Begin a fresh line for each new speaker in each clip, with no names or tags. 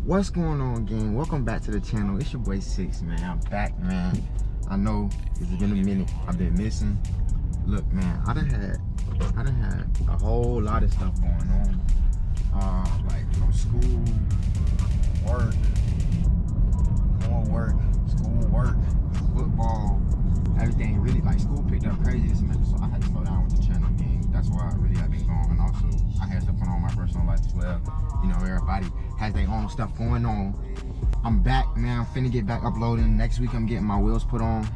What's going on, gang? Welcome back to the channel. It's your boy Six, man. I'm back, man. I know it's been a minute. I've been missing. Look, man, I done had a whole lot of stuff going on. Like from school, work, more work, school, work, football, everything. Really, like, school picked up crazy this semester, so I had to slow down with the channel, gang. That's why I really have been going. And also, I had stuff going on in my personal life as well. You know, everybody has their own stuff going on. I'm back, man. I'm finna get back uploading. Next week, I'm getting my wheels put on.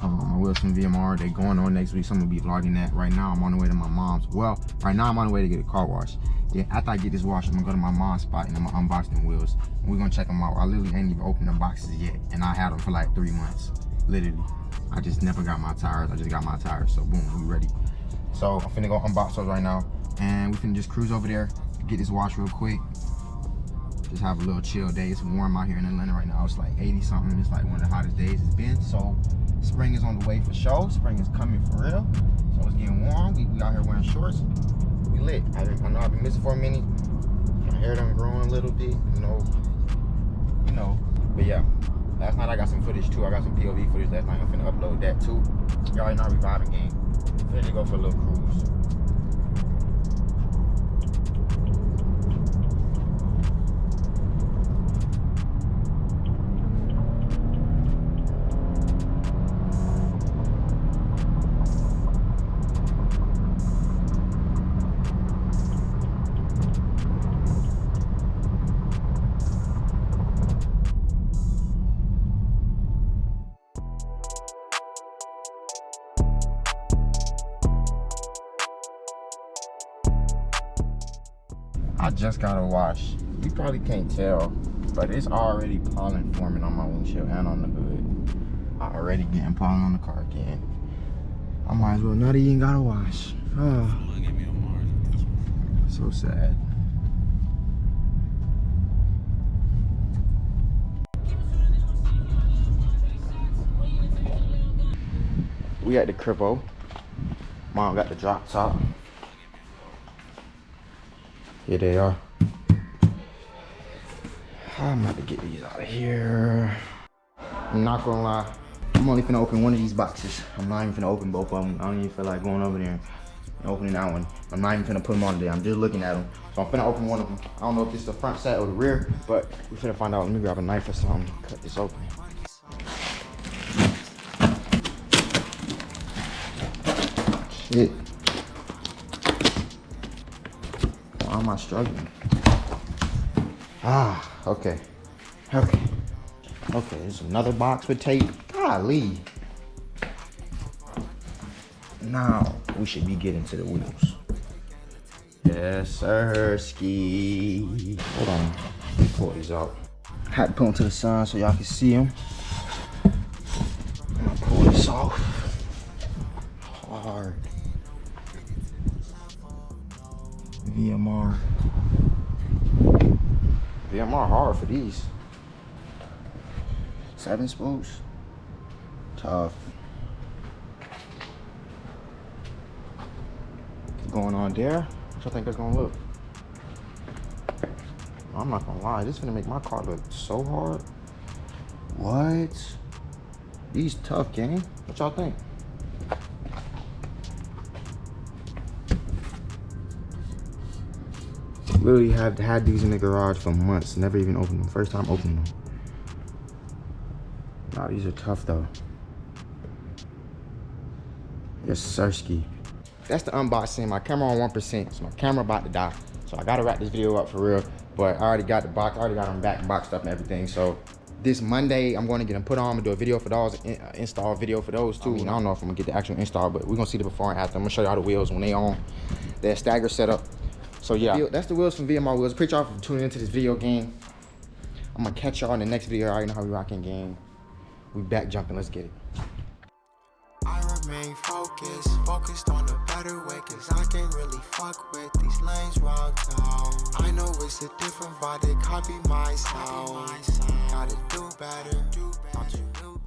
My wheels from VMR. They going on next week, so I'm gonna be vlogging that. Right now, I'm on the way to my mom's. Well, right now, I'm on the way to get a car wash. Then after I get this wash, I'm gonna go to my mom's spot and I'm gonna unbox them wheels. And we're gonna check them out. I literally ain't even opened the boxes yet, and I had them for like 3 months, literally. I just never got my tires. I just got my tires, so boom, we ready. So I'm finna go unbox those right now, and we finna just cruise over there, get this wash real quick. Just have a little chill day. It's warm out here in Atlanta right now. It's like 80 something. It's like one of the hottest days it's been. So spring is on the way for sure. Spring is coming for real. So it's getting warm. We out here wearing shorts. We lit. I know I've been missing for a minute. My hair done growing a little bit, you know. But yeah, last night I got some footage too. I got some POV footage last night. I'm finna upload that too. Y'all already know how we vibing, gang. Finna go for a little cruise. I just got a wash. You probably can't tell, but it's already pollen forming on my windshield and on the hood. I already getting pollen on the car again. I might as well not even got a wash. Oh, so sad. We at the cribbo. Mom got the drop top. Here they are. I'm about to get these out of here. I'm not gonna lie, I'm only finna open one of these boxes. I'm not even finna open both of them. I don't even feel like going over there and opening that one. I'm not even finna put them on there. I'm just looking at them. So I'm finna open one of them. I don't know if this is the front set or the rear, but we finna find out. Let me grab a knife or something. Cut this open. Shit. Why am I struggling? Okay. Okay, there's another box with tape. Golly. Now, we should be getting to the wheels. Yes, sir, ski. Hold on, let me pull these out. Had to put them to the sun so y'all can see them. I'm gonna pull this off. Hard. VMR hard for these. 7 spools. Tough. What's going on there? What y'all think that's gonna look? I'm not gonna lie, this is gonna make my car look so hard. What? These tough, gang. What y'all think? Literally have had these in the garage for months, never even opened them. First time opening them. Nah, these are tough though. Yes, sirski. That's the unboxing. My camera on 1%, so my camera about to die. So I gotta wrap this video up for real. But I already got the box, I already got them back boxed up and everything. So this Monday, I'm gonna get them put on. I'm gonna do a video for those, install video for those too. I don't know if I'm gonna get the actual install, but we're gonna see the before and after. I'm gonna show y'all the wheels when they on. They're stagger setup. So yeah, that's the wheels from VMR Wheels. Appreciate y'all for tuning into this video, game. I'm gonna catch y'all in the next video. I already know how we rocking, game. We back jumping, let's get it.
I remain focused on a better way, cause I can't really fuck with these lanes wrong down. I know it's a different vibe, they copy my sound. Gotta do better, don't you know?